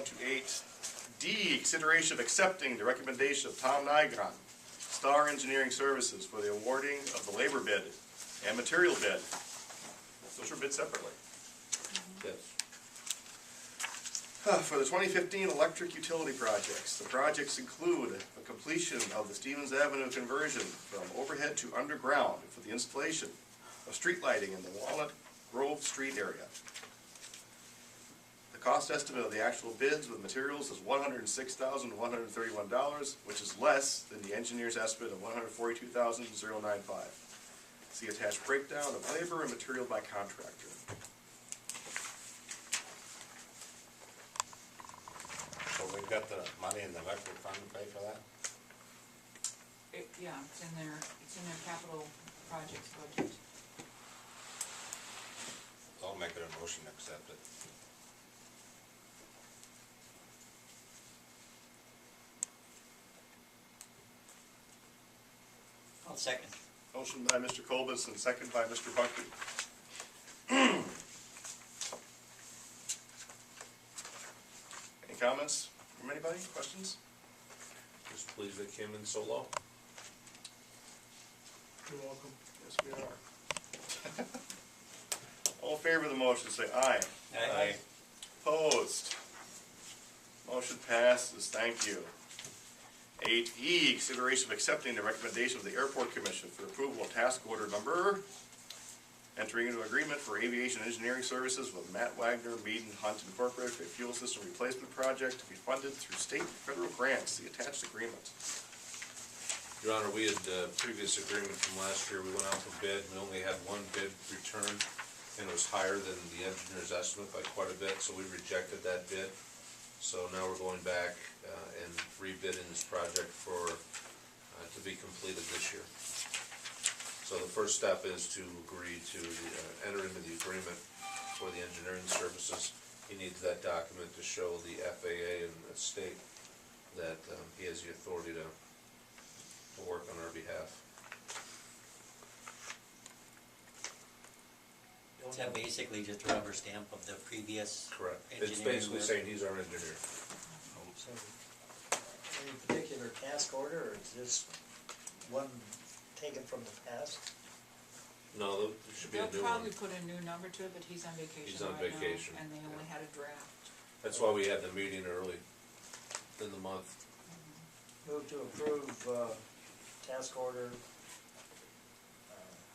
on to 8D, consideration of accepting the recommendation of Tom Nigron, Star Engineering Services, for the awarding of the labor bid and material bid. Those were bid separately. Yes. For the 2015 electric utility projects, the projects include the completion of the Stevens Avenue conversion from overhead to underground for the installation of street lighting in the Walnut Grove Street area. The cost estimate of the actual bids with materials is $106,131, which is less than the engineer's estimate of $142,095. See attached breakdown of labor and material by contractor. So we've got the money in the electric fund to pay for that? Yeah, it's in their capital projects budget. I'll make it a motion to accept it. I'll second. Motion by Mr. Colbus and second by Mr. Buckley. Any comments from anybody? Questions? Just pleased it came in so low. You're welcome. Yes, we are. All in favor of the motion, say aye. Aye. Opposed? Motion passes. Thank you. 8E, consideration of accepting the recommendation of the Airport Commission for approval of task order number, entering into agreement for aviation engineering services with Matt Wagner, Mead and Hunt Incorporated for a fuel system replacement project to be funded through state and federal grants. The attached agreement. Your Honor, we had previous agreement from last year. We went out for bid. We only had one bid returned, and it was higher than the engineer's estimate by quite a bit, so we rejected that bid. So now we're going back and rebidding this project for to be completed this year. So the first step is to agree to enter into the agreement for the engineering services. He needs that document to show the FAA and the state that he has the authority to work on our behalf. Is that basically just a rubber stamp of the previous? Correct. It's engineering basically work? saying he's our engineer. So, any particular task order, or is this one taken from the past? No, there should be a new They'll one. probably put a new number to it, but he's on vacation He's on right vacation. now, and they only had a draft. That's why we had the meeting early in the month. Move to approve task order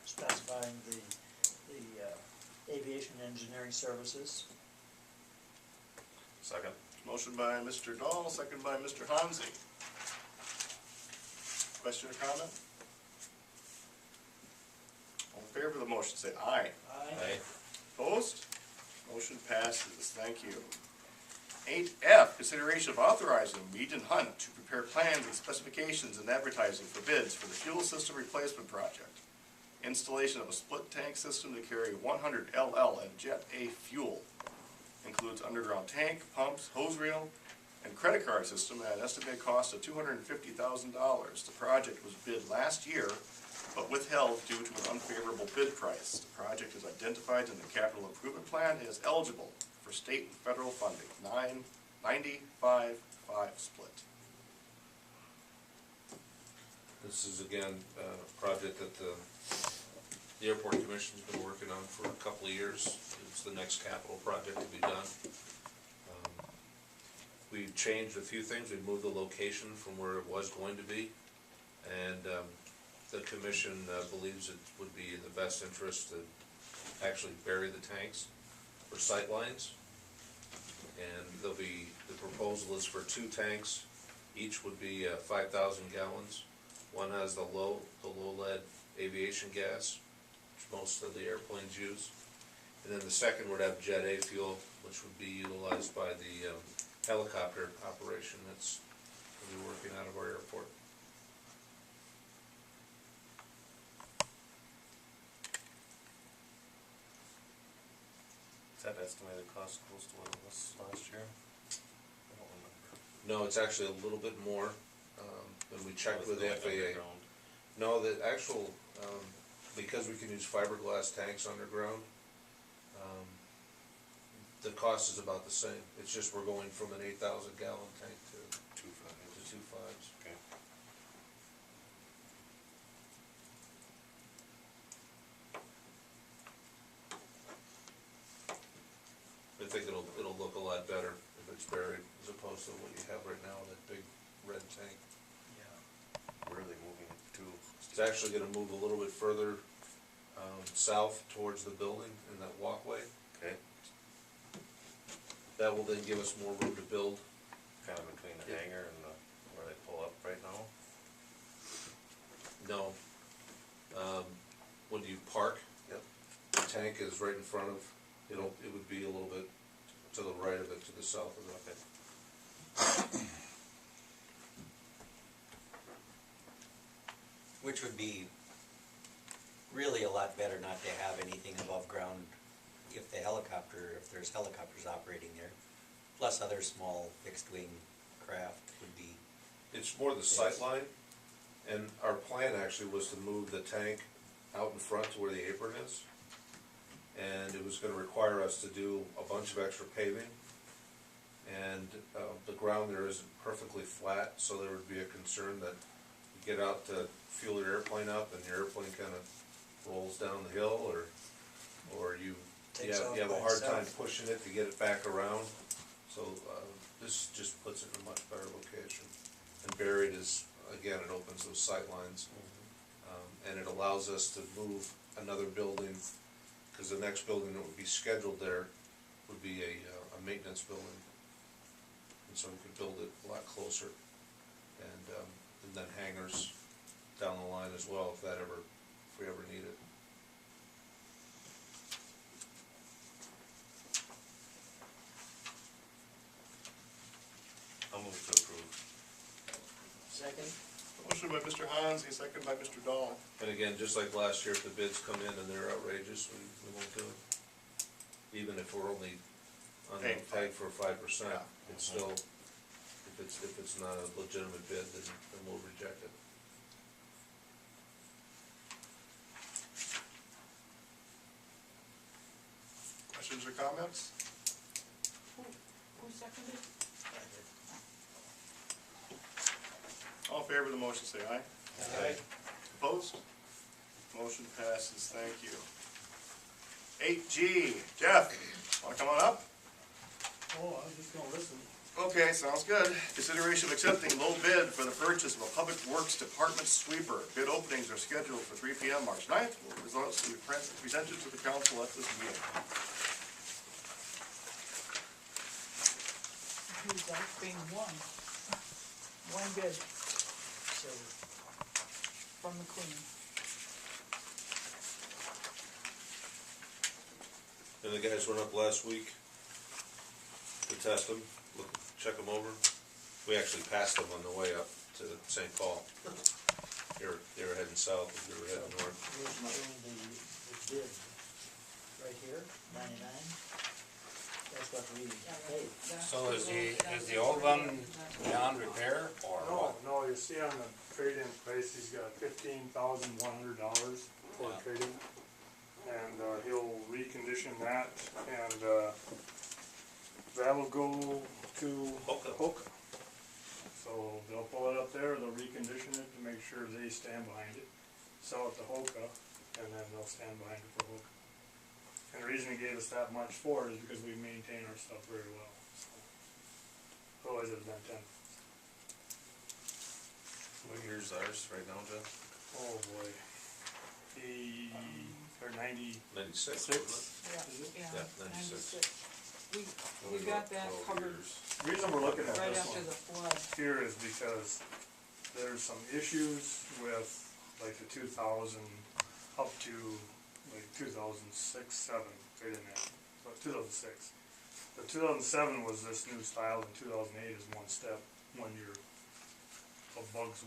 specifying the aviation engineering services. Second. Motion by Mr. Dahl, second by Mr. Hansi. Question or comment? All in favor of the motion, say aye. Aye. Opposed? Motion passes. Thank you. 8F, consideration of authorizing Mead and Hunt to prepare plans and specifications and advertising for bids for the fuel system replacement project. Installation of a split tank system to carry 100 LL and Jet A fuel. Includes underground tank, pumps, hose reel, and credit card system at an estimated cost of $250,000. The project was bid last year, but withheld due to an unfavorable bid price. The project is identified in the capital improvement plan and is eligible for state and federal funding. 9-90-5-5 split. This is again a project that the Airport Commission's been working on for a couple of years. It's the next capital project to be done. We changed a few things. We moved the location from where it was going to be, and the commission believes it would be in the best interest to actually bury the tanks for sight lines. And the proposal is for 2 tanks. Each would be 5,000 gallons. One has the low lead aviation gas, which most of the airplanes use. And then the second would have Jet A fuel, which would be utilized by the helicopter operation that's going to be working out of our airport. Is that estimated cost close to what it was last year? I don't remember. No, it's actually a little bit more than we checked with the FAA. Underground. No, the actual, because we can use fiberglass tanks underground, the cost is about the same, it's just we're going from an 8,000 gallon tank to 2.5s. Okay. I think it'll look a lot better if it's buried as opposed to what you have right now, that big red tank. Yeah. Where are they moving it to? It's actually gonna move a little bit further, south towards the building in that walkway. Okay, That will then give us more room to build. kind of between the Yeah. hangar and the, where they pull up right now? No. When you park, Yep. the tank is right in front of, it would be a little bit to the right of it, to the south of it. Which would be really a lot better not to have anything above ground if there's helicopters operating there. Plus other small fixed wing craft would be, It's more the sight line, and our plan actually was to move the tank out in front to where the apron is. And it was gonna require us to do a bunch of extra paving. And, the ground there isn't perfectly flat, so there would be a concern that you get out to fuel your airplane up and your airplane kinda rolls down the hill, or you Takes off have a by hard time itself. pushing it to get it back around. So, this just puts it in a much better location. And buried is, again, it opens those sight lines. And it allows us to move another building, because the next building that would be scheduled there would be a maintenance building. And so we could build it a lot closer. And then hangars down the line as well, if we ever need it. I'll move to approve. Second? Motion by Mr. Hansi, second by Mr. Dahl. And again, just like last year, if the bids come in and they're outrageous, we won't do it. Even if we're only on the tag for 5%, Yeah. it's still, if it's not a legitimate bid, then we'll reject it. Questions or comments? Who seconded? All in favor of the motion, say aye. Aye. Opposed? Motion passes, thank you. 8G, Jeff, wanna come on up? Oh, I was just gonna listen. Okay, sounds good. Consideration of accepting low bid for the purchase of a Public Works Department sweeper. Bid openings are scheduled for 3 PM March 9th. Results will be presented to the council at this meeting. Who's that being one? One bid So, from the Queen. And the guys went up last week to test them, check them over. We actually passed them on the way up to St. Paul. They were heading south, we were heading north. where's the bid? Right here, 99? That's what we paid. So is the old one beyond repair or what? No, you see on the trade-in price, he's got $15,100 for Yeah. trade-in. And, he'll recondition that, and, that'll go to Hoka. Hoka. So they'll pull it up there, they'll recondition it to make sure they stand behind it, sell it to Hoka, and then they'll stand behind it for Hoka. And the reason he gave us that much for it is because we maintain our stuff very well, so. Otherwise it'd been 10. What year's ours right now, Jeff? Oh, boy. Or 90, 96, Six. wasn't Yeah, Is it? yeah, Yeah, 96. We got that covered the reason we're looking at right this after one the flood. here is because there's some issues with like the 2000 up to like 2006, 7, right in there, so 2006. The 2007 was this new style, and 2008 is one step, 1 year of bugs.